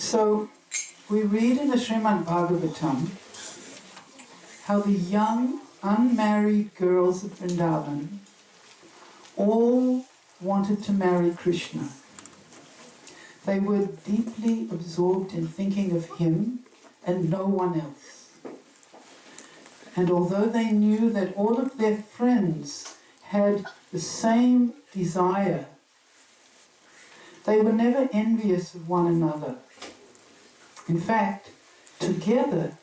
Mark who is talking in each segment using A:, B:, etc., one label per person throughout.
A: So, we read in the Śrīmad Bhāgavatam how the young, unmarried girls of Vrindavan all wanted to marry Krishna. They were deeply absorbed in thinking of him and no one else. And although they knew that all of their friends had the same desire, they were never envious of one another. In fact, together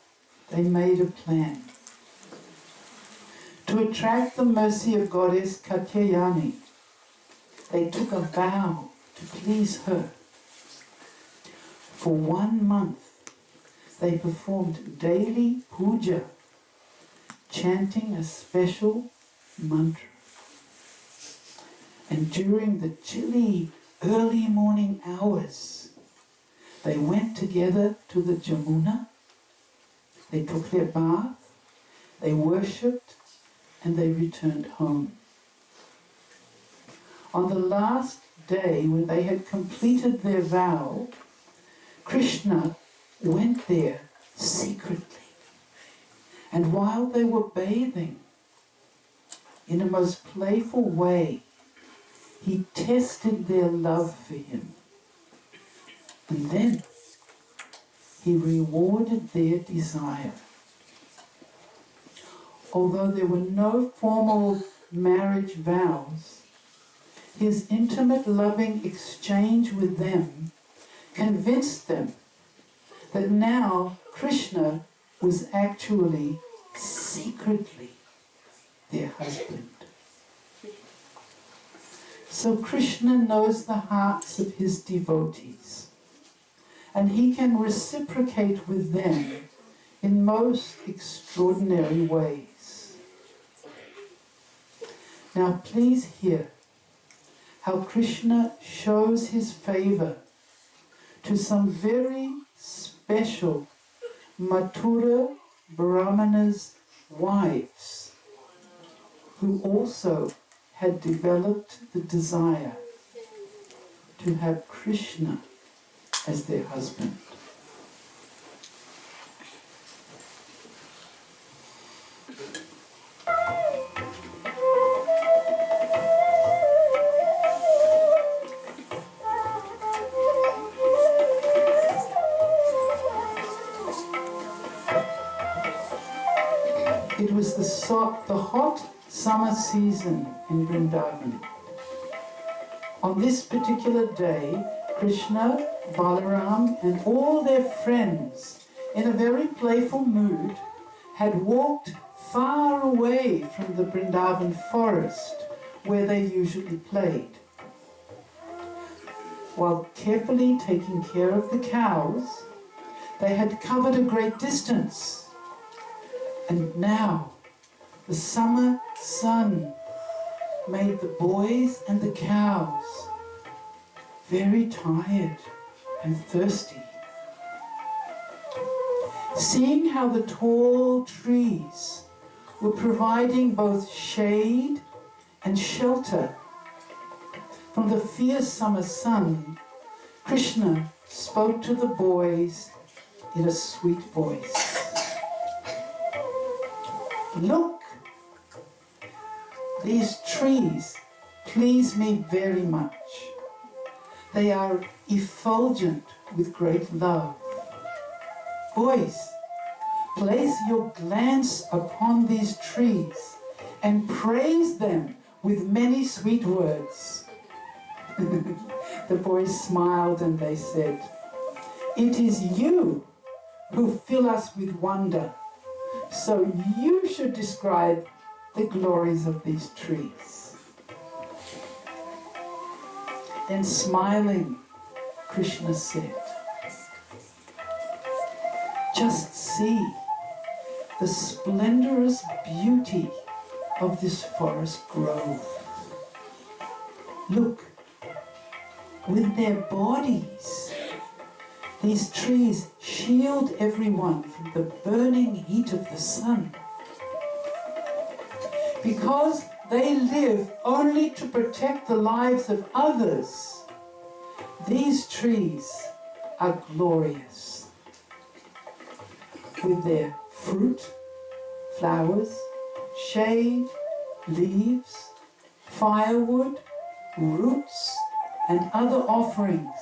A: they made a plan. To attract the mercy of goddess Jagattarini, they took a vow to please her. For 1 month, they performed daily puja, chanting a special mantra. And during the chilly early morning hours, they went together to the Jamuna, they took their bath, they worshipped, and they returned home. On the last day, when they had completed their vow, Krishna went there secretly. And while they were bathing, in a most playful way, he tested their love for him. And then he rewarded their desire. Although there were no formal marriage vows, his intimate loving exchange with them convinced them that now Krishna was actually secretly their husband. So Krishna knows the hearts of his devotees, and he can reciprocate with them in most extraordinary ways. Now please hear how Krishna shows his favor to some very special Mathura Brahmana's wives, who also had developed the desire to have Krishna as their husband. It was the hot summer season in Vrindavan. On this particular day, Krishna, Balaram, and all their friends, in a very playful mood, had walked far away from the Vrindavan forest where they usually played. While carefully taking care of the cows, they had covered a great distance. And now, the summer sun made the boys and the cows very tired and thirsty. Seeing how the tall trees were providing both shade and shelter from the fierce summer sun, Krishna spoke to the boys in a sweet voice. Look, these trees please me very much. They are effulgent with great love. Boys, place your glance upon these trees and praise them with many sweet words. The boys smiled and they said, "It is you who fill us with wonder. So you should describe the glories of these trees." Then smiling, Krishna said, "Just see the splendorous beauty of this forest grove. Look, with their bodies, these trees shield everyone from the burning heat of the sun. Because they live only to protect the lives of others, these trees are glorious. With their fruit, flowers, shade, leaves, firewood, roots, and other offerings,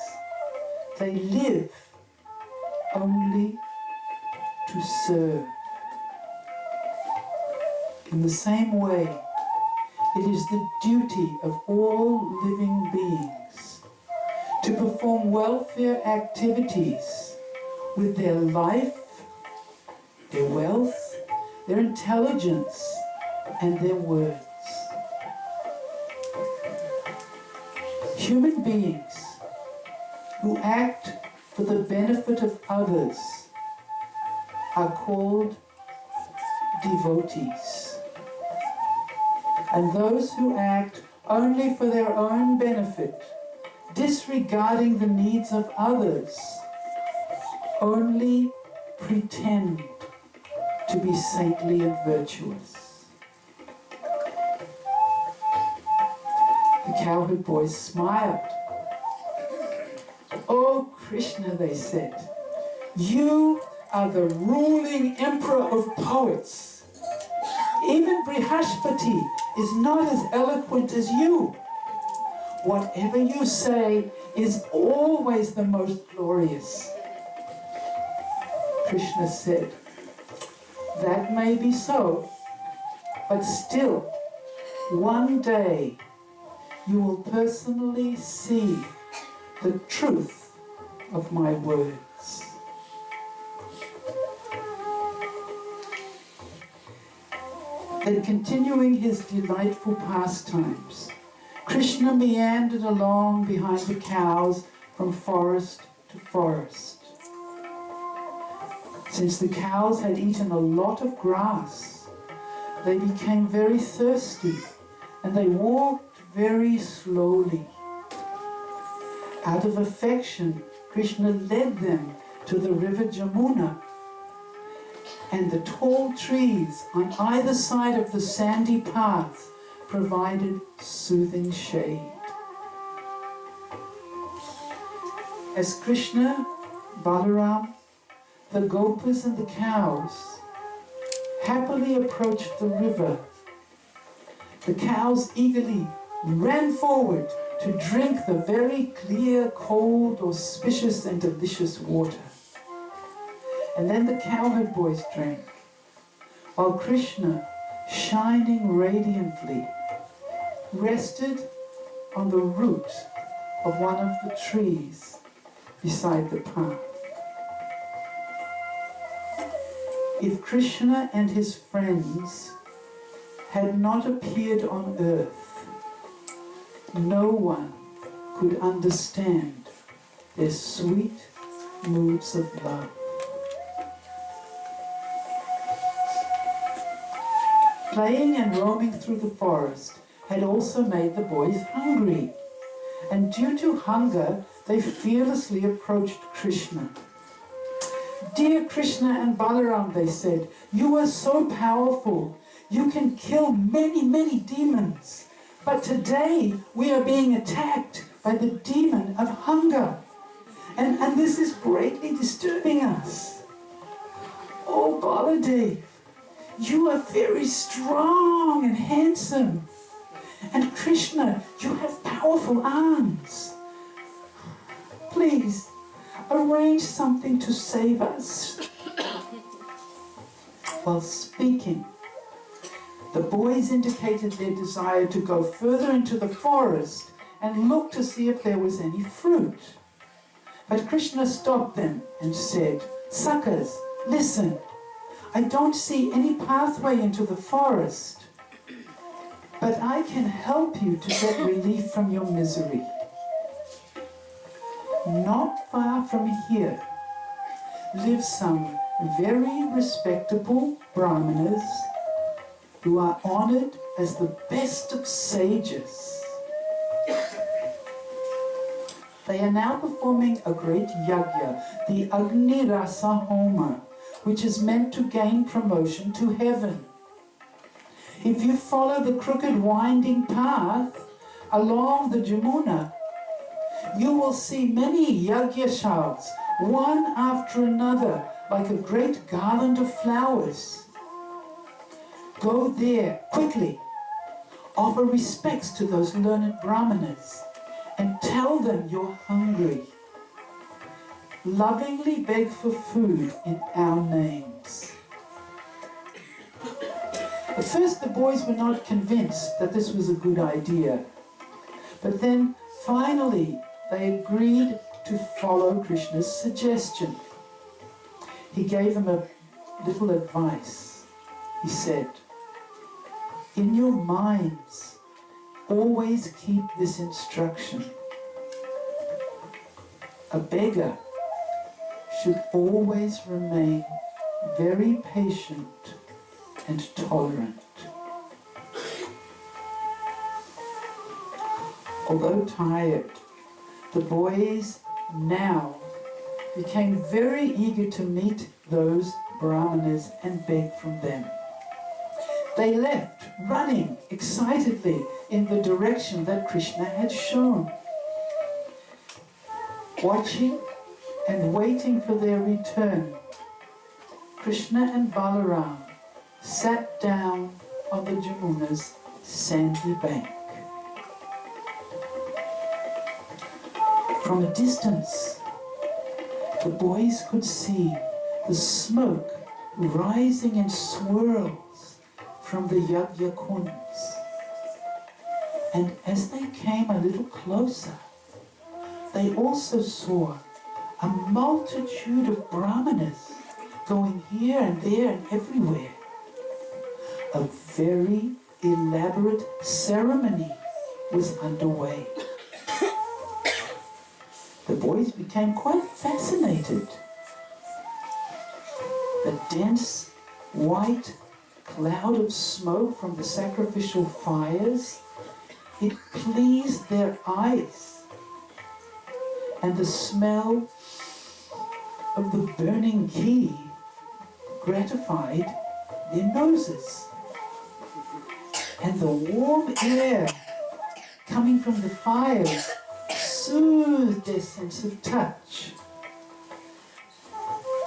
A: they live only to serve. In the same way, it is the duty of all living beings to perform welfare activities with their life, their wealth, their intelligence, and their words. Human beings who act for the benefit of others are called devotees. And those who act only for their own benefit, disregarding the needs of others, only pretend to be saintly and virtuous. The cowherd boys smiled. "Oh, Krishna," they said, "you are the ruling emperor of poets. Even Brihaspati is not as eloquent as you. Whatever you say is always the most glorious." Krishna said, "That may be so, but still, one day you will personally see the truth of my words." Then, continuing his delightful pastimes, Krishna meandered along behind the cows from forest to forest. Since the cows had eaten a lot of grass, they became very thirsty and they walked very slowly. Out of affection, Krishna led them to the river Jamuna, and the tall trees on either side of the sandy path provided soothing shade. As Krishna, Balaram, the gopas and the cows happily approached the river, the cows eagerly ran forward to drink the very clear, cold, auspicious and delicious water. And then the cowherd boys drank, while Krishna, shining radiantly, rested on the root of one of the trees beside the path. If Krishna and his friends had not appeared on earth, no one could understand their sweet moods of love. Playing and roaming through the forest had also made the boys hungry, and due to hunger, they fearlessly approached Krishna. "Dear Krishna and Balaram," they said, "you are so powerful. You can kill many, many demons. But today we are being attacked by the demon of hunger. And this is greatly disturbing us. Oh, Baladev, you are very strong and handsome. And Krishna, you have powerful arms. Please, arrange something to save us." While speaking, the boys indicated their desire to go further into the forest and look to see if there was any fruit. But Krishna stopped them and said, "Suckers, listen. I don't see any pathway into the forest, but I can help you to get relief from your misery. Not far from here live some very respectable Brahmanas who are honored as the best of sages. They are now performing a great yajna, the Agni Rasa Homa, which is meant to gain promotion to heaven. If you follow the crooked winding path along the Jamuna, you will see many yagyashals one after another, like a great garland of flowers. Go there quickly, offer respects to those learned Brahmanas, and tell them you're hungry. Lovingly beg for food in our names. At first the boys were not convinced that this was a good idea, but then finally they agreed to follow Krishna's suggestion. He gave them a little advice. He said, in your minds, always keep this instruction. A beggar should always remain very patient and tolerant. Although tired, the boys now became very eager to meet those Brahmanas and beg from them. They left, running excitedly in the direction that Krishna had shown. Watching and waiting for their return, Krishna and Balaram sat down on the Jamuna's sandy bank. From a distance, the boys could see the smoke rising in swirls from the yajna kunds. And as they came a little closer, they also saw a multitude of Brahmanas going here and there and everywhere. A very elaborate ceremony was underway. The boys became quite fascinated. The dense white cloud of smoke from the sacrificial fires, it pleased their eyes. And the smell of the burning ghee gratified their noses. And the warm air coming from the fires soothed their sense of touch.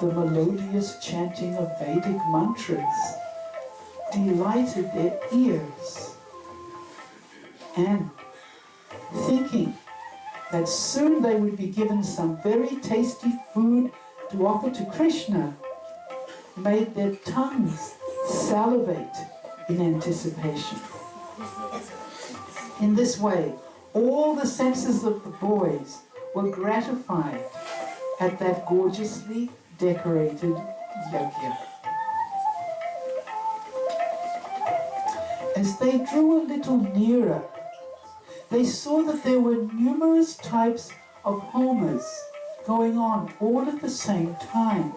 A: The melodious chanting of Vedic mantras delighted their ears. And thinking that soon they would be given some very tasty food to offer to Krishna, made their tongues salivate in anticipation. In this way, all the senses of the boys were gratified at that gorgeously decorated yajna. As they drew a little nearer, they saw that there were numerous types of homas going on all at the same time.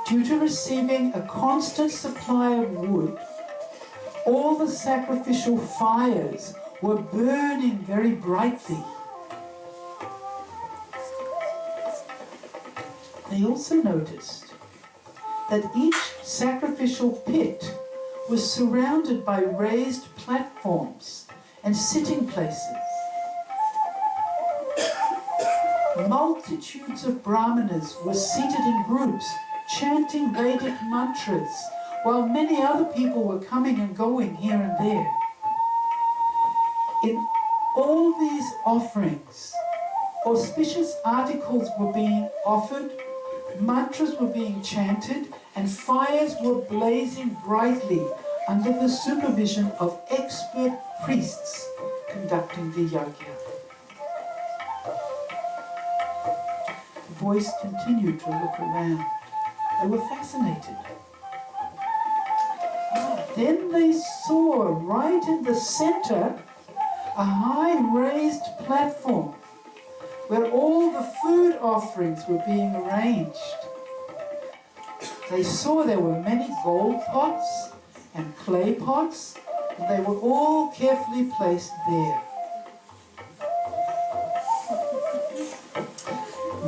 A: Due to receiving a constant supply of wood, all the sacrificial fires were burning very brightly. They also noticed that each sacrificial pit was surrounded by raised platforms and sitting places. Multitudes of Brahmanas were seated in groups, chanting Vedic mantras, while many other people were coming and going here and there. In all these offerings, auspicious articles were being offered, mantras were being chanted, and fires were blazing brightly under the supervision of expert priests conducting the yajna. The boys continued to look around. They were fascinated. Then they saw right in the center a high raised platform where all the food offerings were being arranged. They saw there were many gold pots and clay pots, and they were all carefully placed there.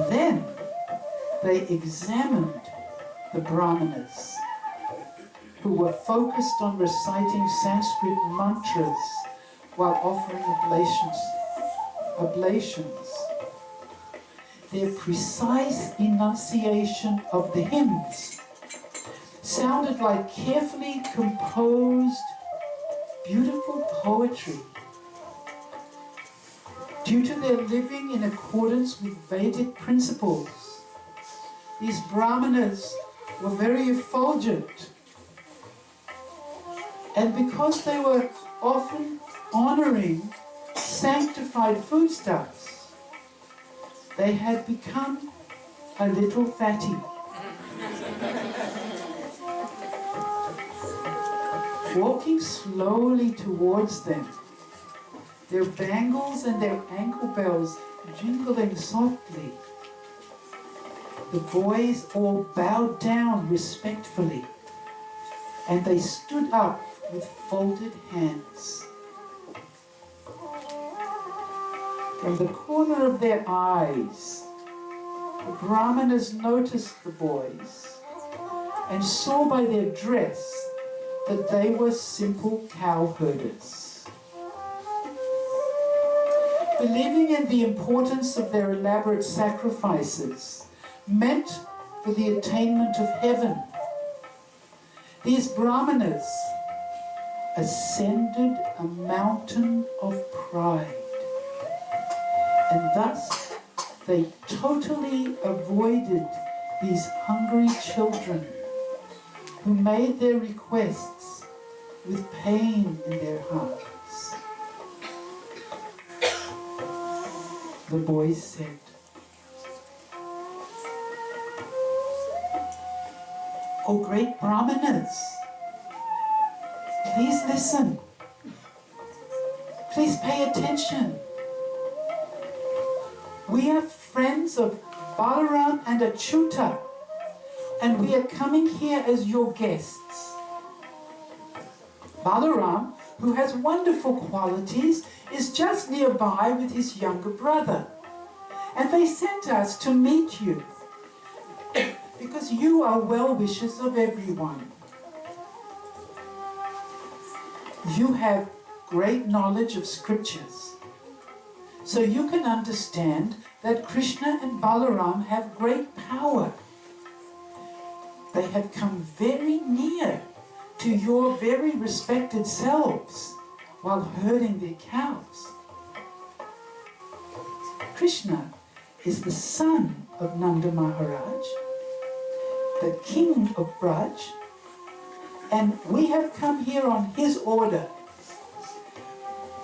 A: Then they examined the Brahmanas, who were focused on reciting Sanskrit mantras while offering oblations. their precise enunciation of the hymns sounded like carefully composed, beautiful poetry. Due to their living in accordance with Vedic principles, these Brahmanas were very effulgent. And because they were often honoring sanctified foodstuffs, they had become a little fatty. Walking slowly towards them, their bangles and their ankle bells jingling softly, the boys all bowed down respectfully, and they stood up with folded hands. From the corner of their eyes, the Brahmanas noticed the boys and saw by their dress that they were simple cow herders. Believing in the importance of their elaborate sacrifices meant for the attainment of heaven, these Brahmanas ascended a mountain of pride, and thus they totally avoided these hungry children who made their requests with pain in their hearts. The boys said, "O great Brahmanas, please listen. Please pay attention. We are friends of Balaram and Achyuta, and we are coming here as your guests. Balaram, who has wonderful qualities, is just nearby with his younger brother. And they sent us to meet you because you are well-wishers of everyone. You have great knowledge of scriptures, so you can understand that Krishna and Balaram have great power. They have come very near to your very respected selves while herding their cows. Krishna is the son of Nanda Maharaj, the king of Braj, and we have come here on his order.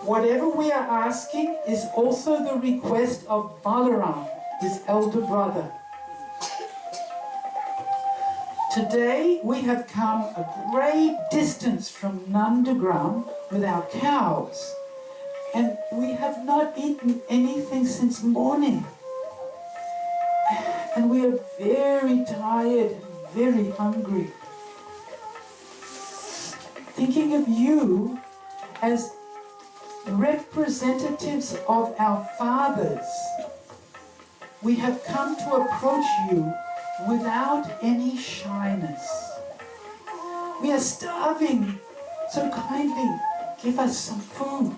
A: Whatever we are asking is also the request of Balaram, his elder brother. Today we have come a great distance from Nandagram with our cows, and we have not eaten anything since morning. And we are very tired and very hungry. Thinking of you as representatives of our fathers, we have come to approach you without any shyness. We are starving, so kindly give us some food."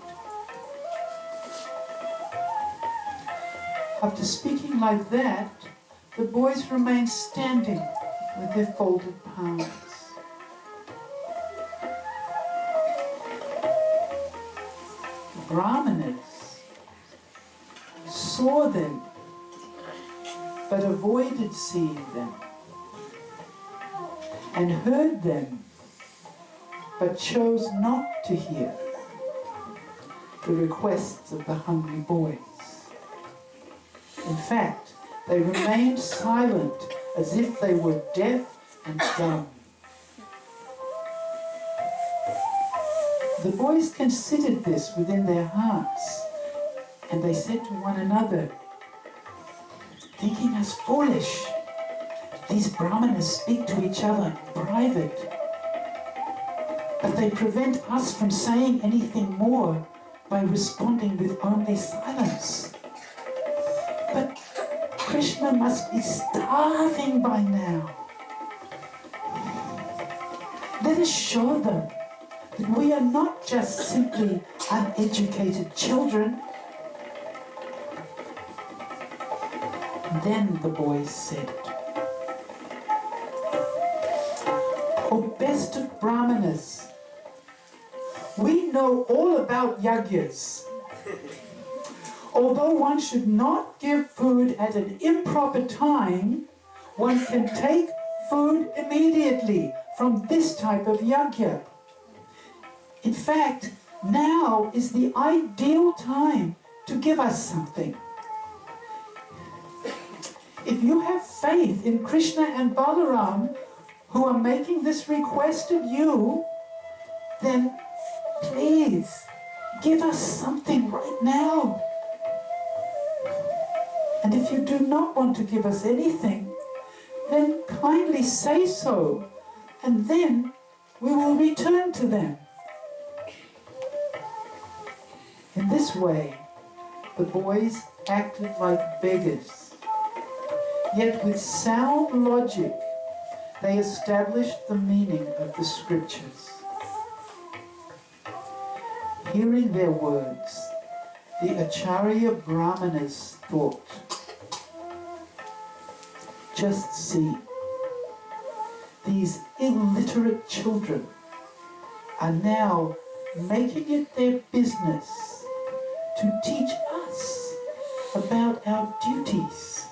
A: After speaking like that, the boys remained standing with their folded palms. The Brahmanas saw them but avoided seeing them, and heard them but chose not to hear the requests of the hungry boys. In fact, they remained silent as if they were deaf and dumb. The boys considered this within their hearts, and they said to one another, "Thinking us foolish, these Brahmanas speak to each other in private, but they prevent us from saying anything more by responding with only silence. But Krishna must be starving by now. Let us show them that we are not just simply uneducated children. Then the boys said, "O best of Brahmanas, we know all about yagyas. Although one should not give food at an improper time, one can take food immediately from this type of yagya. In fact, now is the ideal time to give us something. If you have faith in Krishna and Balaram, who are making this request of you, then please give us something right now. And if you do not want to give us anything, then kindly say so, and then we will return to them." In this way, the boys acted like beggars. Yet with sound logic, they established the meaning of the scriptures. Hearing their words, the Acharya Brahmanas thought, "Just see, these illiterate children are now making it their business to teach us about our duties.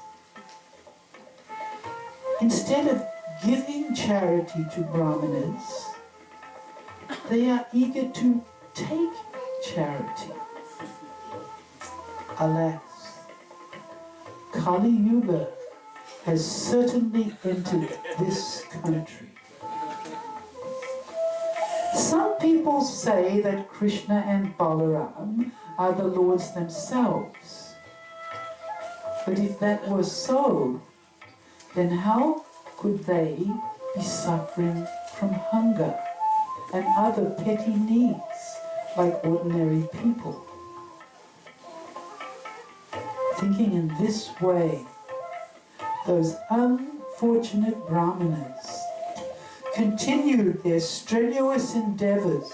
A: Instead of giving charity to Brahmanas, they are eager to take charity. Alas, Kali Yuga has certainly entered this country. Some people say that Krishna and Balaram are the lords themselves. But if that was so, then how could they be suffering from hunger and other petty needs like ordinary people?" Thinking in this way, those unfortunate Brahmanas continued their strenuous endeavors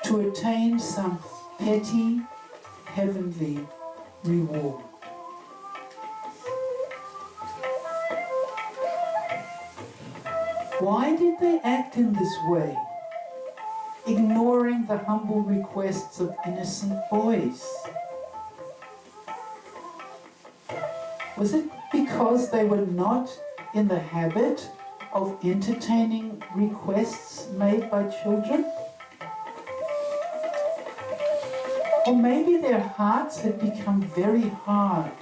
A: to attain some petty heavenly reward. Why did they act in this way, ignoring the humble requests of innocent boys? Was it because they were not in the habit of entertaining requests made by children? Or maybe their hearts had become very hard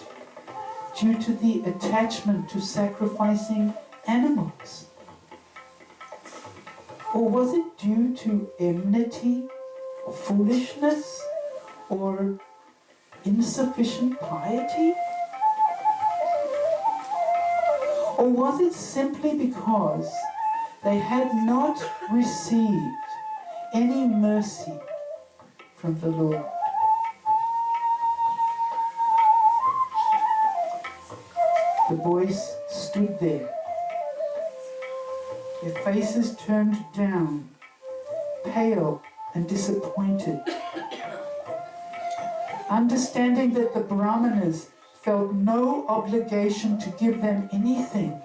A: due to the attachment to sacrificing animals? Or was it due to enmity, or foolishness, or insufficient piety? Or was it simply because they had not received any mercy from the Lord? The boys stood there, their faces turned down, pale and disappointed. Understanding that the Brahmanas felt no obligation to give them anything,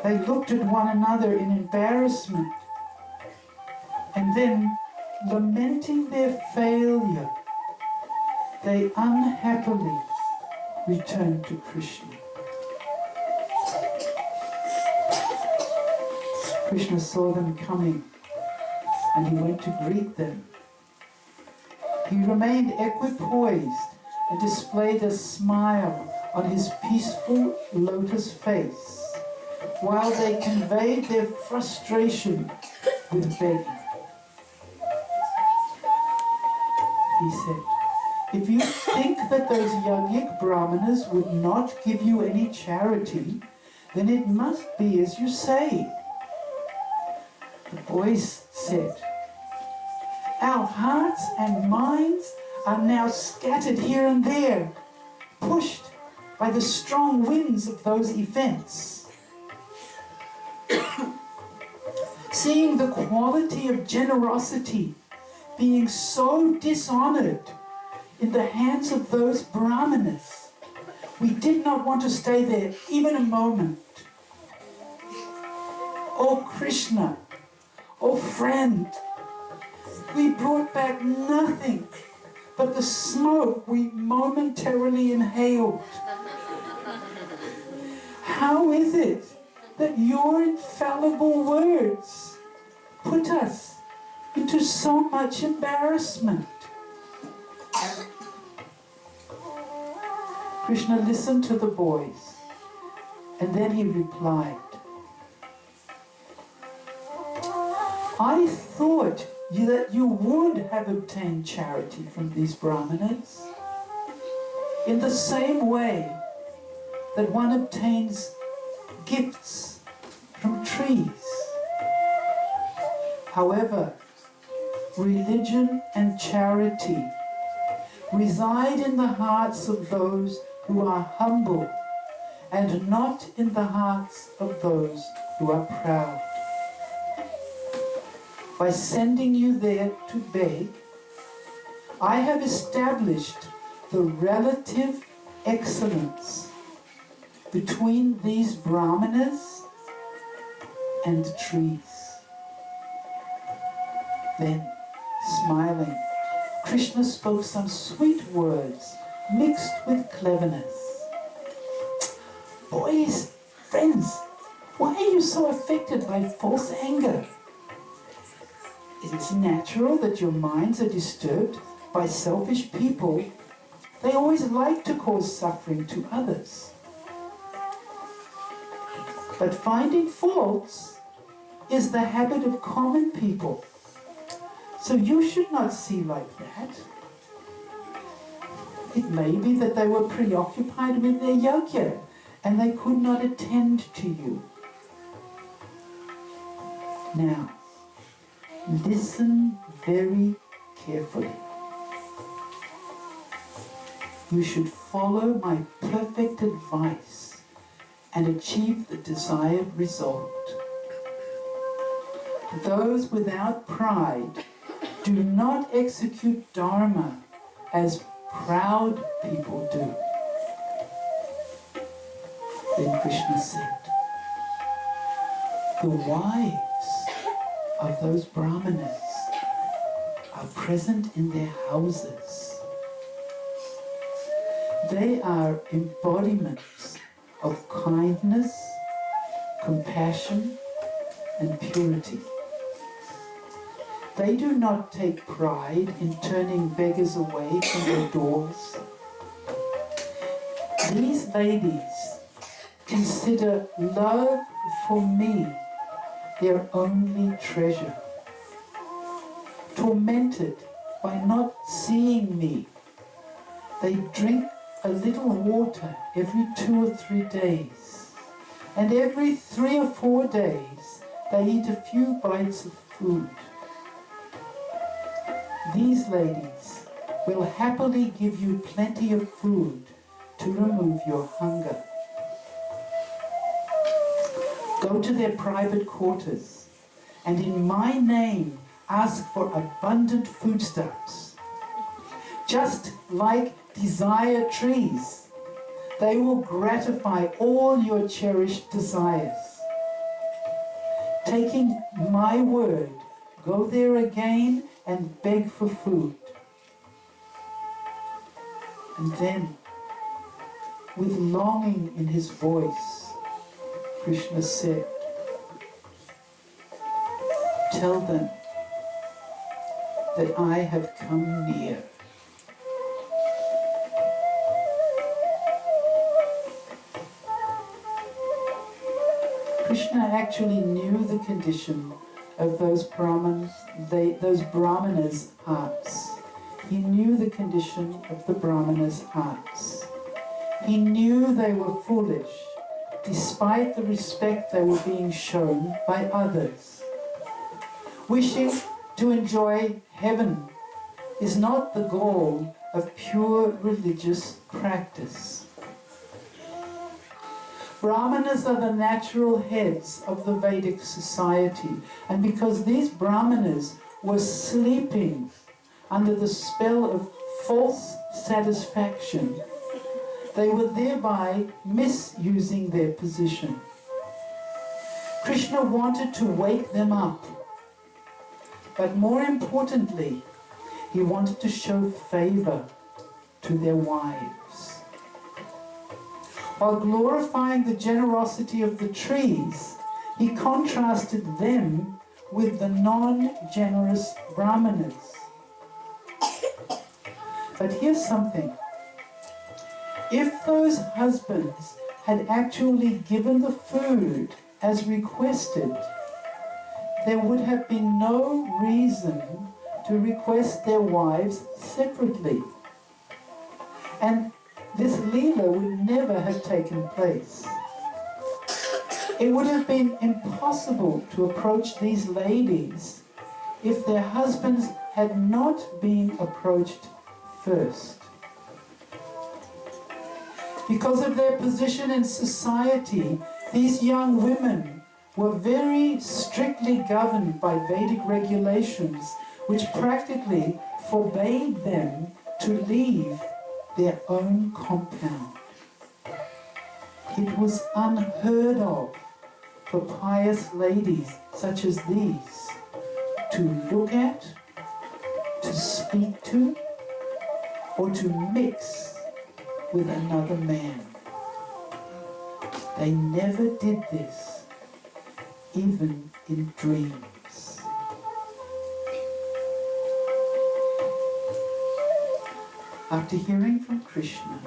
A: they looked at one another in embarrassment, and then, lamenting their failure, they unhappily returned to Krishna. Krishna saw them coming, and he went to greet them. He remained equipoised and displayed a smile on his peaceful lotus face, while they conveyed their frustration with begging. He said, "If you think that those yogic Brahmanas would not give you any charity, then it must be as you say." The boys said, "Our hearts and minds are now scattered here and there, pushed by the strong winds of those events. Seeing the quality of generosity being so dishonored in the hands of those Brahmanas, We did not want to stay there even a moment. Oh Krishna, oh friend, we brought back nothing but the smoke we momentarily inhaled. How is it that your infallible words put us into so much embarrassment? Krishna listened to the boys, and then he replied, I thought that you would have obtained charity from these Brahmanas in the same way that one obtains gifts from trees. However, religion and charity reside in the hearts of those who are humble and not in the hearts of those who are proud. By sending you there to beg, I have established the relative excellence between these Brahmanas and trees. Then, smiling, Krishna spoke some sweet words mixed with cleverness. Boys, friends, why are you so affected by false anger? It's natural that your minds are disturbed by selfish people. They always like to cause suffering to others. But finding faults is the habit of common people. So you should not see like that. It may be that they were preoccupied with their yajna and they could not attend to you. Now, listen very carefully. You should follow my perfect advice and achieve the desired result. Those without pride do not execute dharma as proud people do. Then Krishna said, the wives of those Brahmanas are present in their houses. They are embodiments of kindness, compassion, and purity. They do not take pride in turning beggars away from their doors. These ladies consider love for me their only treasure. Tormented by not seeing me, they drink a little water every 2 or 3 days, and every 3 or 4 days they eat a few bites of food. These ladies will happily give you plenty of food to remove your hunger. Go to their private quarters and in my name ask for abundant foodstuffs. Just like desire trees, they will gratify all your cherished desires. Taking my word, go there again and beg for food. And then, with longing in his voice, Krishna said, tell them that I have come near. Krishna actually knew the condition of those Brahmanas' hearts. He knew the condition of the Brahmanas' hearts. He knew they were foolish, despite the respect they were being shown by others. Wishing to enjoy heaven is not the goal of pure religious practice. Brahmanas are the natural heads of the Vedic society, and because these Brahmanas were sleeping under the spell of false satisfaction, They were thereby misusing their position. Krishna wanted to wake them up, but more importantly, he wanted to show favor to their wives. While glorifying the generosity of the trees, he contrasted them with the non-generous Brahmanas. But here's something. If those husbands had actually given the food as requested, there would have been no reason to request their wives separately. And this Leela would never have taken place. It would have been impossible to approach these ladies if their husbands had not been approached first. Because of their position in society, these young women were very strictly governed by Vedic regulations, which practically forbade them to leave their own compound. It was unheard of for pious ladies such as these to look at, to speak to, or to mix with another man. They never did this, even in dreams. After hearing from Krishna,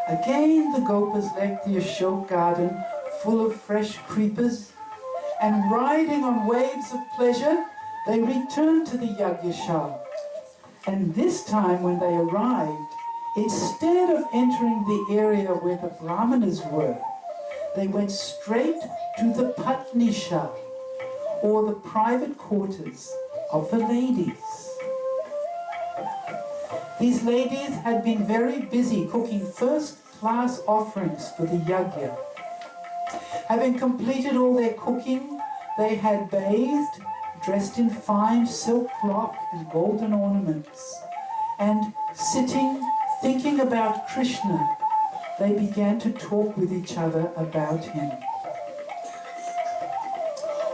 A: again the Gopas left the Ashok garden full of fresh creepers, and riding on waves of pleasure, they returned to the Yagyashala. And this time when they arrived, instead of entering the area where the Brahmanas were, they went straight to the Patnisha, or the private quarters of the ladies. These ladies had been very busy cooking first-class offerings for the yajna. Having completed all their cooking, they had bathed, dressed in fine silk cloth and golden ornaments, and sitting, thinking about Krishna, they began to talk with each other about him.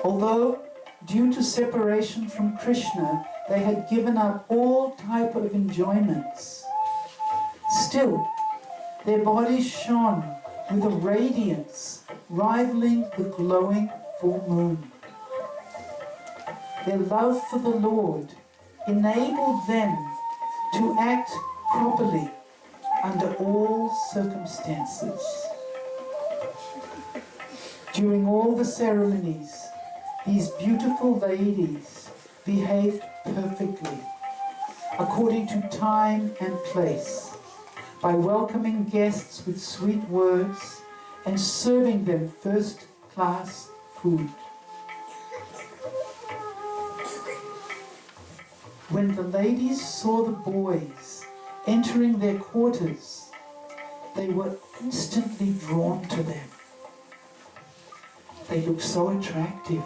A: Although, due to separation from Krishna, they had given up all type of enjoyments, still, their bodies shone with a radiance rivaling the glowing full moon. Their love for the Lord enabled them to act properly under all circumstances. During all the ceremonies, these beautiful ladies behaved perfectly, according to time and place, by welcoming guests with sweet words and serving them first-class food. When the ladies saw the boys entering their quarters, they were instantly drawn to them. They looked so attractive.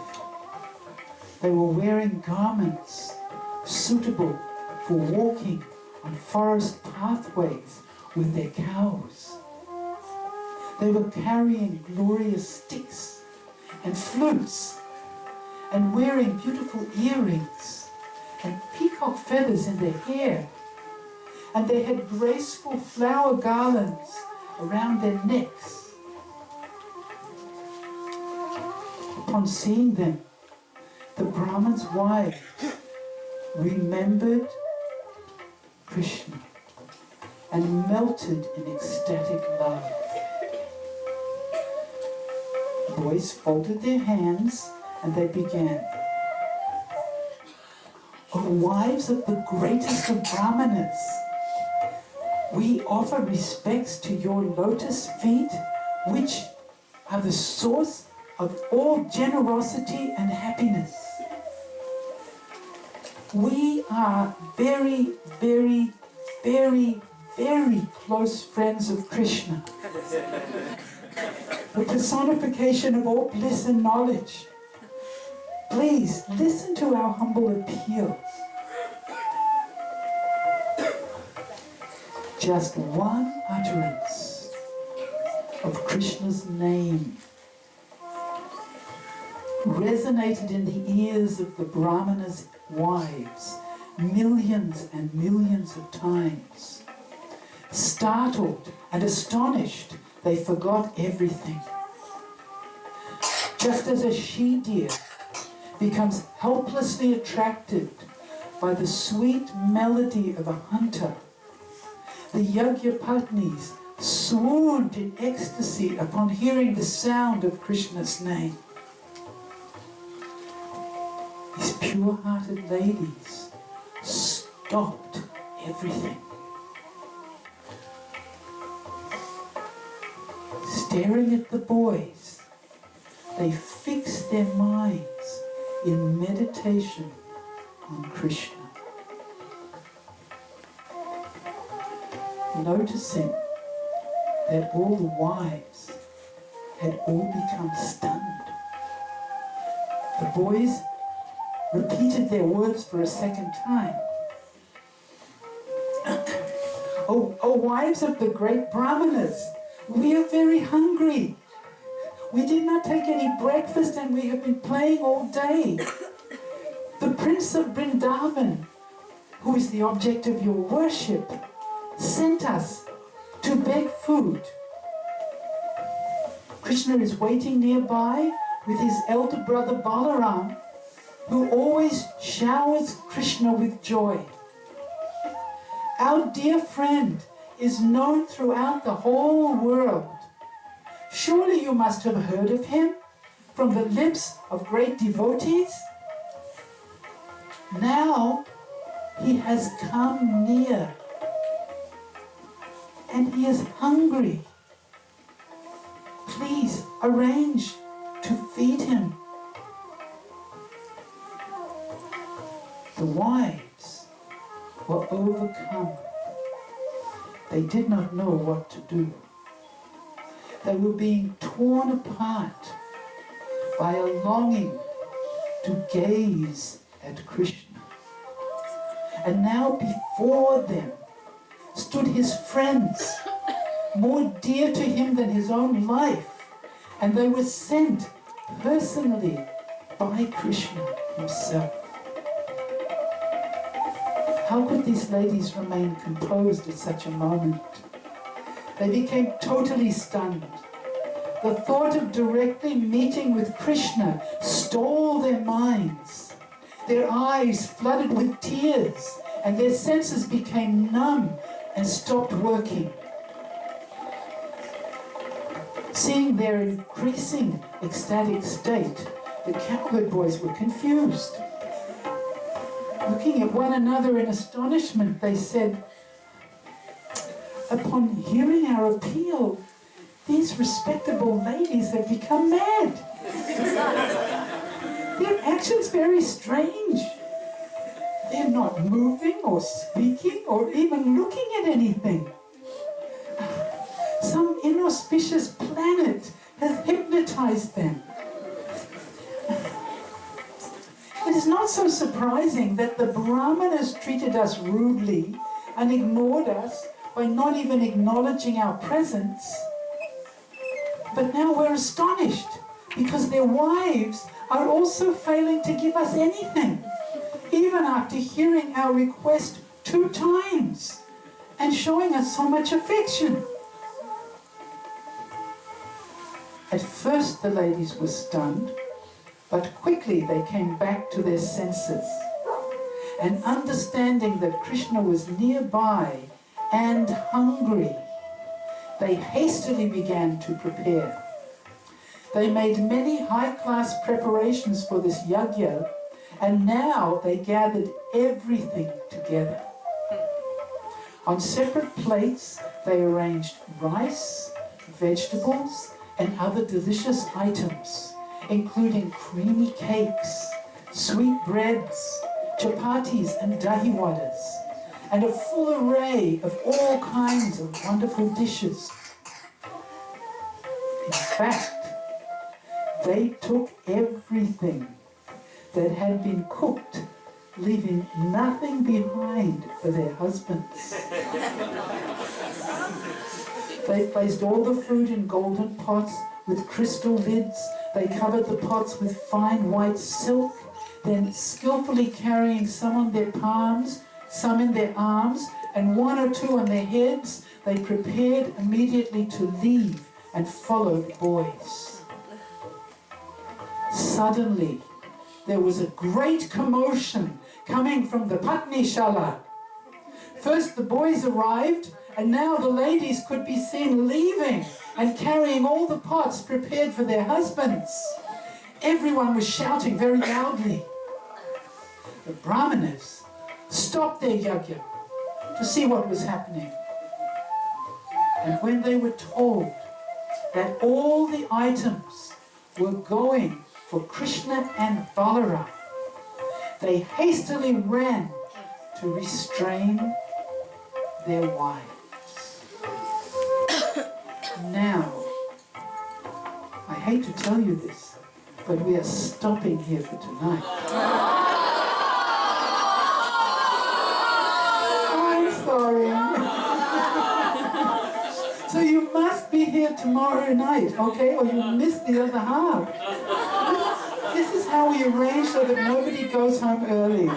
A: They were wearing garments suitable for walking on forest pathways with their cows. They were carrying glorious sticks and flutes and wearing beautiful earrings and peacock feathers in their hair. And they had graceful flower garlands around their necks. Upon seeing them, the Brahman's wives remembered Krishna and melted in ecstatic love. The boys folded their hands and they began. O wives of the greatest of Brahmanas, we offer respects to your lotus feet, which are the source of all generosity and happiness. We are very, very, very, very close friends of Krishna, the personification of all bliss and knowledge. Please listen to our humble appeal. Just one utterance of Krishna's name resonated in the ears of the Brahmana's wives millions and millions of times. Startled and astonished, they forgot everything. Just as a she-deer becomes helplessly attracted by the sweet melody of a hunter, the Yagyapatnis swooned in ecstasy upon hearing the sound of Krishna's name. These pure-hearted ladies stopped everything. Staring at the boys, they fixed their minds in meditation on Krishna, noticing that all the wives had all become stunned. The boys repeated their words for a second time. Oh, wives of the great Brahmanas, we are very hungry. We did not take any breakfast and we have been playing all day. The Prince of Vrindavan, who is the object of your worship, sent us to beg food. Krishna is waiting nearby with his elder brother Balaram, who always showers Krishna with joy. Our dear friend is known throughout the whole world. Surely you must have heard of him from the lips of great devotees. Now he has come near and he is hungry. Please arrange to feed him. The wives were overcome. They did not know what to do. They were being torn apart by a longing to gaze at Krishna. And now before them stood his friends, more dear to him than his own life, and they were sent personally by Krishna himself. How could these ladies remain composed at such a moment? They became totally stunned. The thought of directly meeting with Krishna stole their minds. Their eyes flooded with tears, and their senses became numb and stopped working. Seeing their increasing ecstatic state, the cowherd boys were confused. Looking at one another in astonishment, they said, "Upon hearing our appeal, these respectable ladies have become mad. Their actions very strange. They're not moving or speaking or even looking at anything. Some inauspicious planet has hypnotized them." It is not so surprising that the Brahmanas treated us rudely and ignored us by not even acknowledging our presence. But now we're astonished because their wives are also failing to give us anything, even after hearing our request 2 times and showing us so much affection. At first the ladies were stunned, but quickly they came back to their senses, and understanding that Krishna was nearby and hungry, they hastily began to prepare. They made many high-class preparations for this yajna, and now they gathered everything together. On separate plates, they arranged rice, vegetables, and other delicious items, including creamy cakes, sweet breads, chapatis and dahi wadas, and a full array of all kinds of wonderful dishes. In fact, they took everything that had been cooked, leaving nothing behind for their husbands. They placed all the food in golden pots with crystal lids. They covered the pots with fine white silk, then skillfully carrying some on their palms, some in their arms, and one or two on their heads, they prepared immediately to leave and followed boys. Suddenly, there was a great commotion coming from the Patni Shala. First the boys arrived, and now the ladies could be seen leaving and carrying all the pots prepared for their husbands. Everyone was shouting very loudly. The Brahmanas stopped their yajna to see what was happening. And when they were told that all the items were going for Krishna and Balaram, they hastily ran to restrain their wives. Now, I hate to tell you this, but we are stopping here for tonight. I'm sorry. So you must be here tomorrow night, okay? Or you'll miss the other half. This is how we arrange so that nobody goes home early.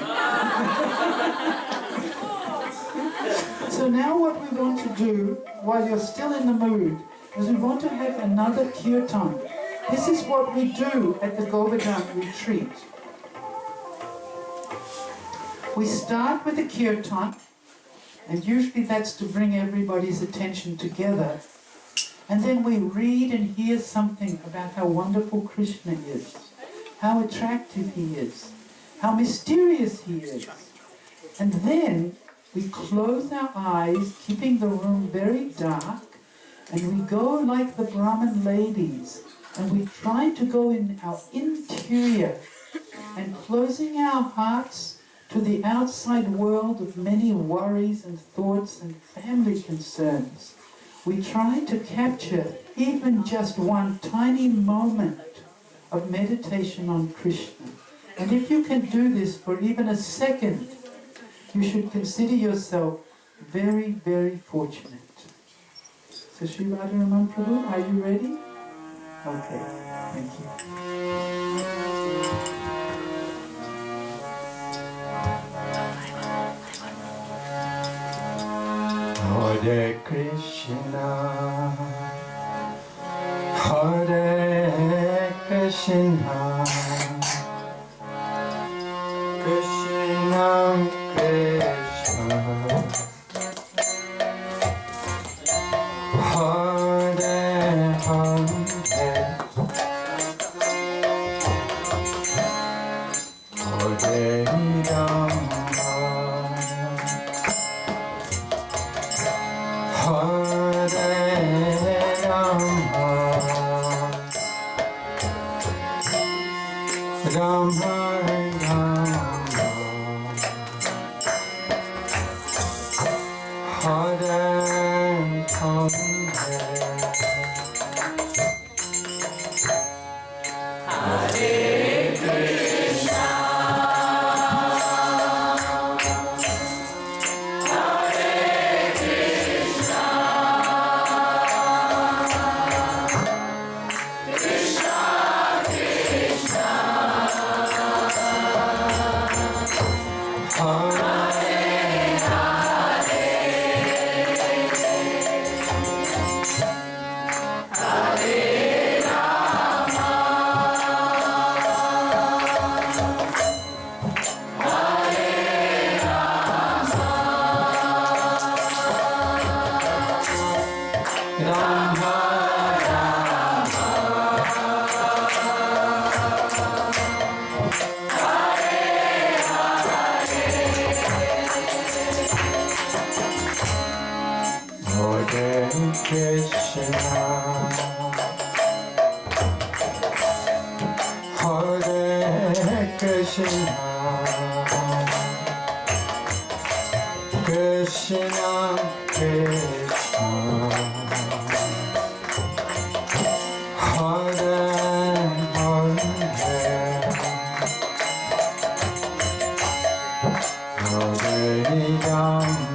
A: So now what we want to do, while you're still in the mood, is we want to have another kirtan. This is what we do at the Govardhan retreat. We start with a kirtan, and usually that's to bring everybody's attention together. And then we read and hear something about how wonderful Krishna is, how attractive he is, how mysterious he is. And then we close our eyes, keeping the room very dark, and we go like the Brahmin ladies, and we try to go in our interior and closing our hearts to the outside world of many worries and thoughts and family concerns. We try to capture even just one tiny moment of meditation on Krishna. And if you can do this for even a second, you should consider yourself very, very fortunate. So Sri Radharaman Prabhu, are you ready? Okay, thank you. Hare Krishna, Hare Krishna, Krishna Krishna, Hare Hare, Hare Rama, Rama Rama, Hare Hare Krishna, Hare Krishna, Krishna Krishna, Krishna Krishna, Hare Hare, Hare Rama,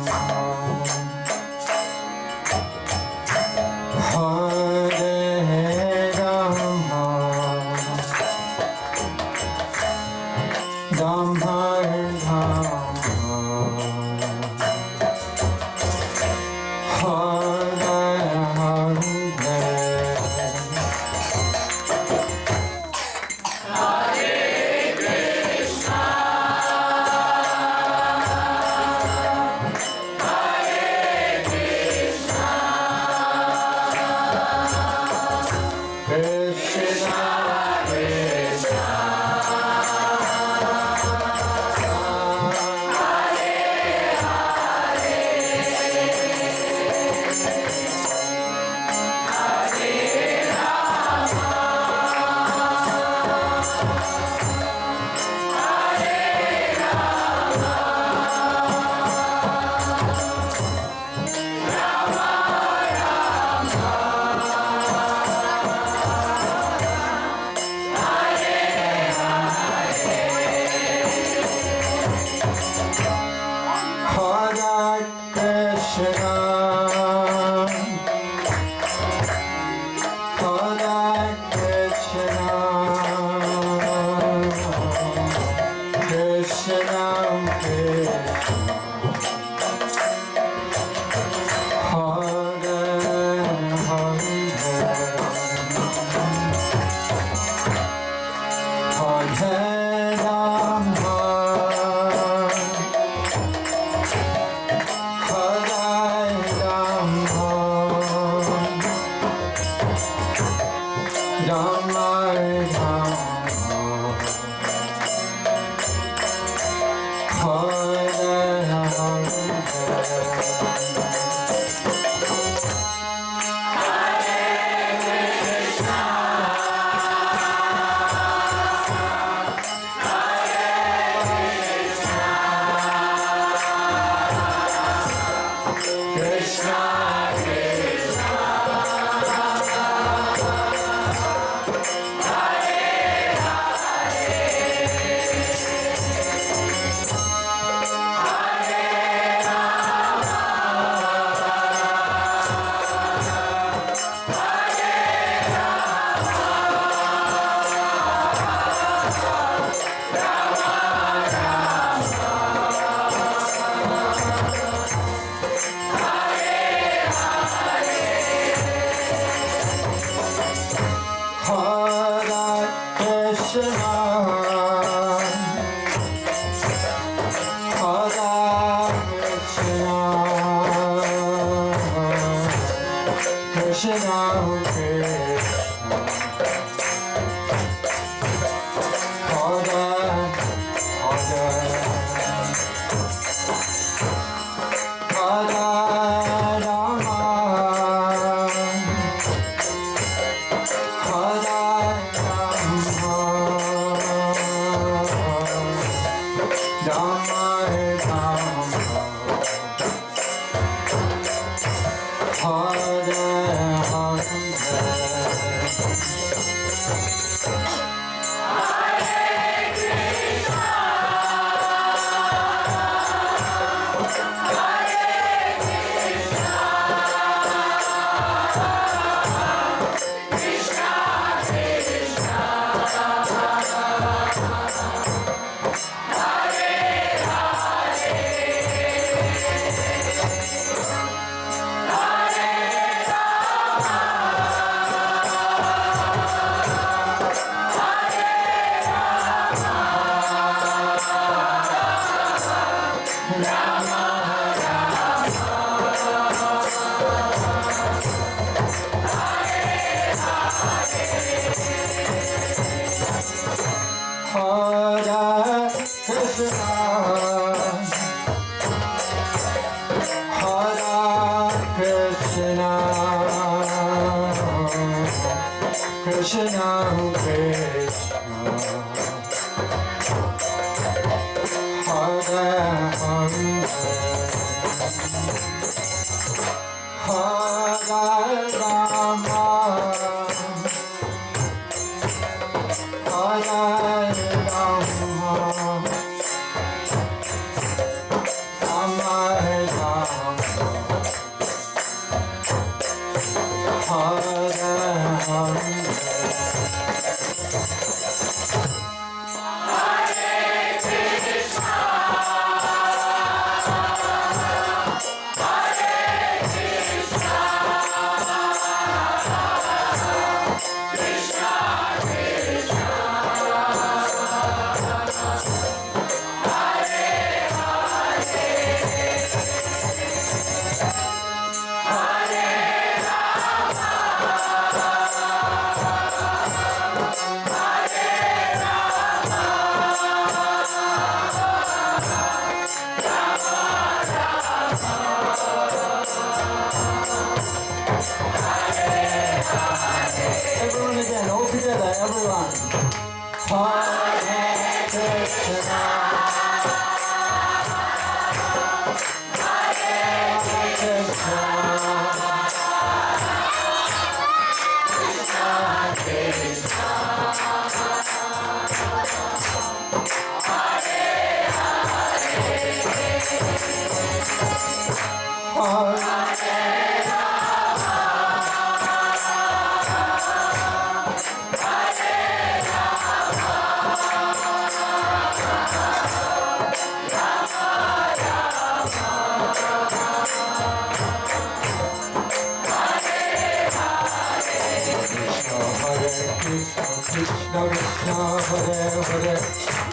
B: Krishna Krishna Hare Hare,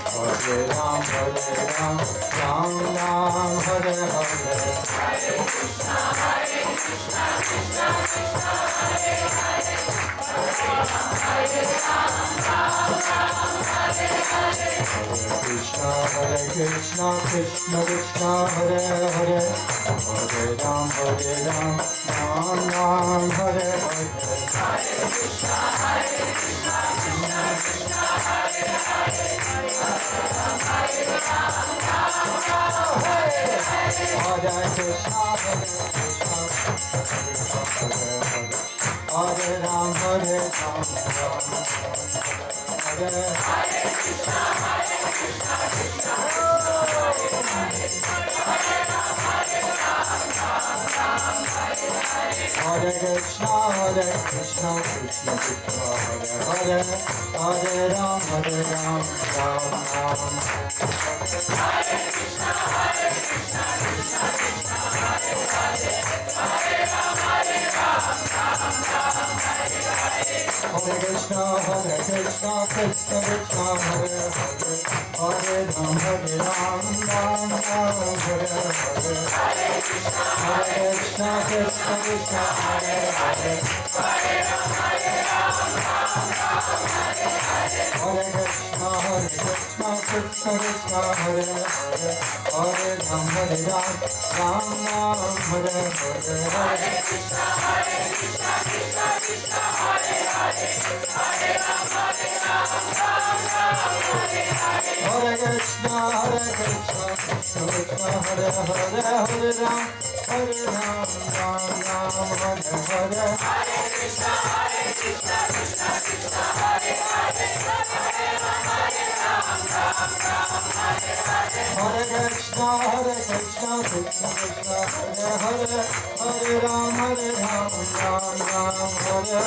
B: Hare Ram, Ram Ram, Hare Hare.
C: Krishna, Krishna, Krishna Hare Hare, Hare Ram, Ram Hare Hare.
B: Krishna Krishna, Krishna Krishna Hare Hare, Hare Ram, Ram Ram, Hare Hare.
C: Hare Krishna, Krishna Krishna Hare Hare, Hare Ram, Ram Hare Hare.
B: Hare Krishna, Hare Ram, Hare Ram, Hare Hare.
C: Hare Krishna, Krishna Krishna Hare Hare, Hare Ram, Ram Hare Hare.
B: Hare Krishna, Krishna Krishna Hare Hare, Hare Ram, Ram Ram.
C: Hare Krishna, Krishna Krishna Hare Hare, Hare Ram, Ram Hare Hare.
B: Hare Krishna, Krishna Krishna Hare Hare, Hare Ram, Ram Hare Hare.
C: Hare Krishna,
B: Krishna Krishna Hare Hare,
C: Hare Ram, Ram Hare Hare.
B: Hare Krishna, Krishna Krishna Hare Hare, Hare Ram, Ram Hare Hare.
C: Hare Krishna, Krishna Krishna Hare Hare, Hare Ram, Ram Hare Hare.
B: Hare Krishna, Krishna Krishna Hare Hare, Hare Ram, Ram Hare Hare.
C: Hare Krishna, Krishna Krishna Hare Hare, Hare Ram, Ram Hare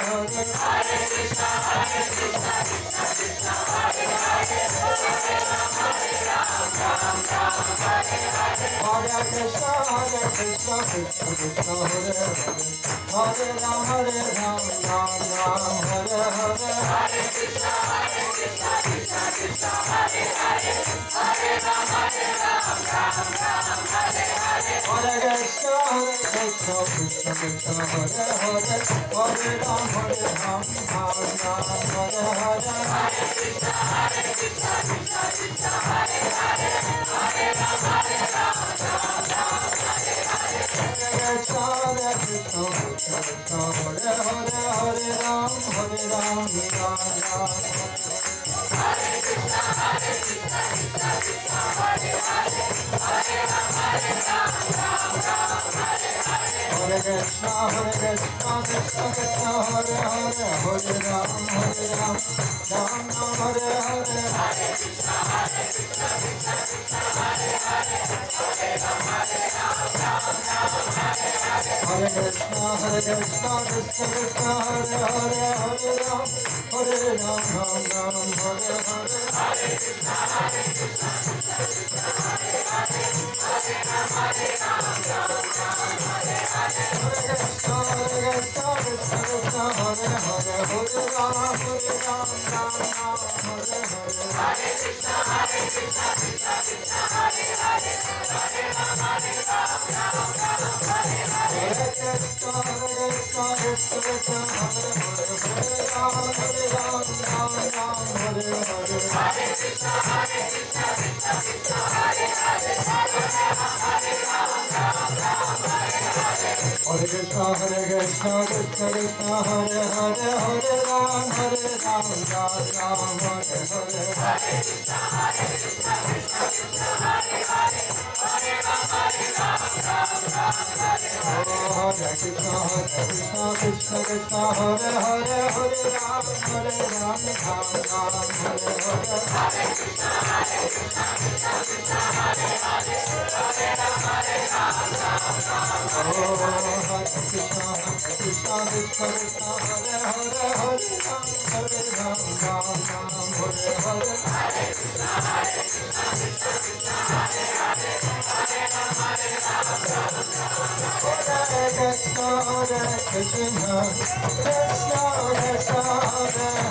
C: Hare.
B: Hare Krishna, Krishna Krishna Hare Hare, Hare Ram, Ram Hare Hare.
C: Hare Krishna, Krishna Krishna Hare Hare, Hare Ram, Ram Hare Hare.
B: Hare Krishna, Krishna Krishna Hare Hare, Hare Ram, Ram Hare Hare.
C: Hare Krishna, Krishna Krishna Hare Hare, Hare Ram, Ram Hare Hare.
B: Hare Krishna, Krishna Krishna Hare Hare, Hare Ram, Ram Hare Hare.
C: Hare Krishna, Krishna Krishna Hare Hare, Hare Ram, Ram Hare Hare.
B: Hare Krishna, Krishna Krishna Hare Hare, Hare Ram, Ram
C: Hare Krishna, Krishna Krishna Hare Hare, Hare Ram, Ram Hare Hare.
B: Hare Krishna, Krishna Krishna Hare Hare, Hare Ram, Ram Hare Hare.
C: Hare Krishna, Krishna Krishna Hare Hare, Hare Ram, Ram Hare Hare.
B: Hare Krishna, Krishna Krishna Hare Hare, Hare Ram, Ram Hare Hare.
C: Hare Krishna, Krishna Krishna Hare Hare, Hare Ram, Ram Hare Hare.
B: Hare Krishna, Krishna Krishna Hare Hare, Hare Ram, Ram Hare Hare.
C: Hare Krishna, Krishna Krishna Hare Hare, Hare Ram, Ram Hare Hare.
B: Hare Krishna, Krishna Krishna Hare Hare, Hare Ram, Ram Hare Hare.
C: Hare Krishna, Krishna Krishna Hare Hare, Hare Ram, Ram Hare Hare.
B: Hare Krishna, Krishna Krishna Hare Hare, Hare Ram, Ram Hare Hare.
C: Hare Krishna, Krishna Krishna Hare Hare, Hare Ram, Ram Hare Hare.
B: Hare Krishna, Krishna Krishna Hare Hare, Hare Ram, Ram Hare Hare.
C: Hare Krishna, Krishna Krishna Hare Hare, Hare Ram, Ram
B: Hare Krishna, Krishna Krishna Hare Hare, Hare Ram, Ram Hare Hare.
C: Hare Krishna, Krishna Krishna Hare Hare, Hare Ram,
B: Hare Krishna, Krishna Krishna Hare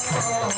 B: Hare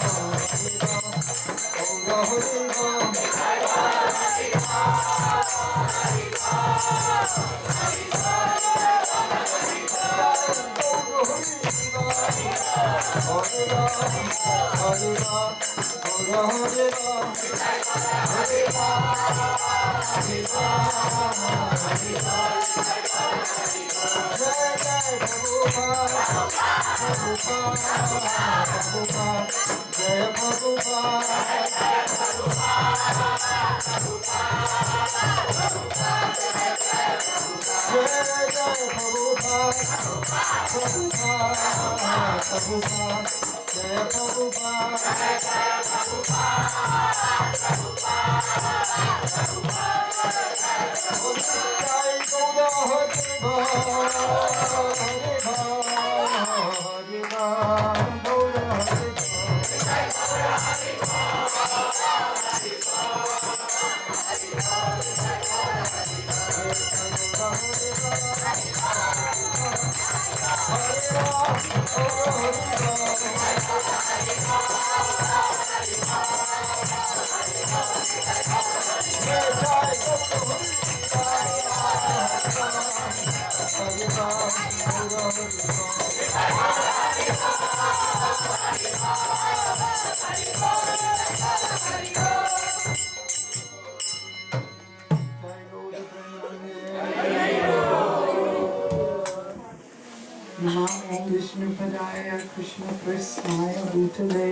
A: Krishna Prasnaya Bhutale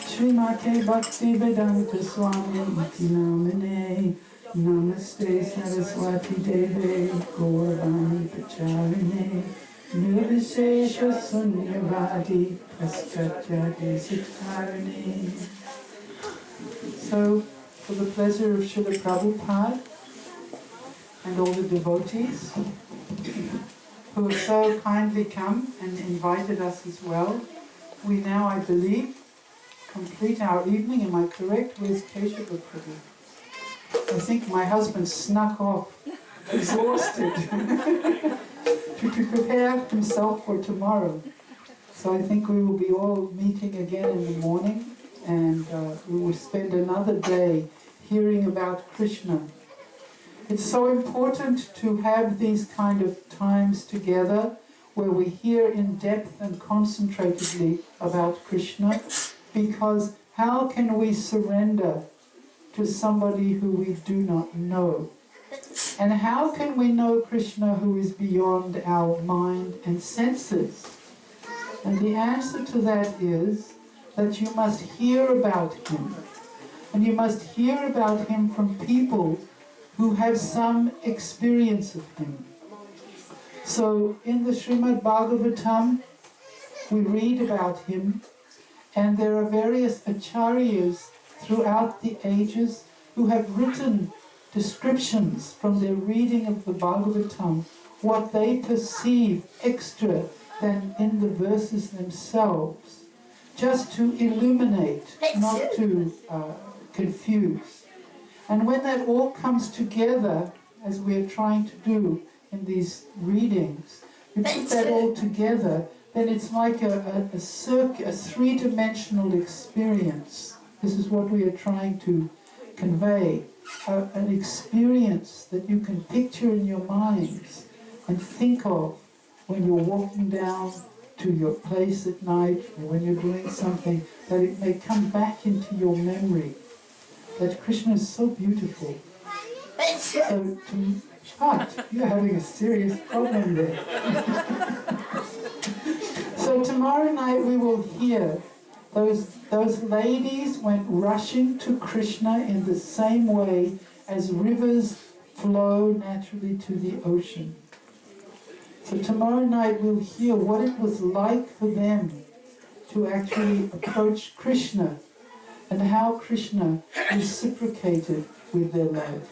A: Śrīmate Bhaktivedanta Swami iti namine Namaste Saraswati Deve Gauravani Pacharine Nirvishesha Sunyavadi Praskatya Desitarine. So, for the pleasure of Srila Prabhupada and all the devotees who have so kindly come and invited us as well, we now, I believe, complete our evening. Am I correct? Where's Kesava Prabhu? I think my husband snuck off, exhausted, to prepare himself for tomorrow. So I think we will be all meeting again in the morning, and we will spend another day hearing about Krishna. It's so important to have these kind of times together where we hear in depth and concentratedly about Krishna, because how can we surrender to somebody who we do not know? And how can we know Krishna who is beyond our mind and senses? And the answer to that is that you must hear about him. And you must hear about him from people who have some experience of him. So in the Śrīmad Bhāgavatam, we read about him, and there are various acharyas throughout the ages who have written descriptions from their reading of the Bhāgavatam, what they perceive extra than in the verses themselves, just to illuminate, not to confuse. And when that all comes together, as we are trying to do in these readings, we put that all together, then it's like a three-dimensional experience. This is what we are trying to convey, an experience that you can picture in your minds and think of when you're walking down to your place at night, or when you're doing something, that it may come back into your memory. That Krishna is so beautiful. So, but you're having a serious problem there. So tomorrow night we will hear those ladies went rushing to Krishna in the same way as rivers flow naturally to the ocean. So tomorrow night we'll hear what it was like for them to actually approach Krishna, and how Krishna reciprocated with their love.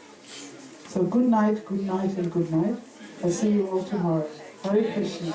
A: So good night, and good night. I'll see you all tomorrow. Hare Krishna.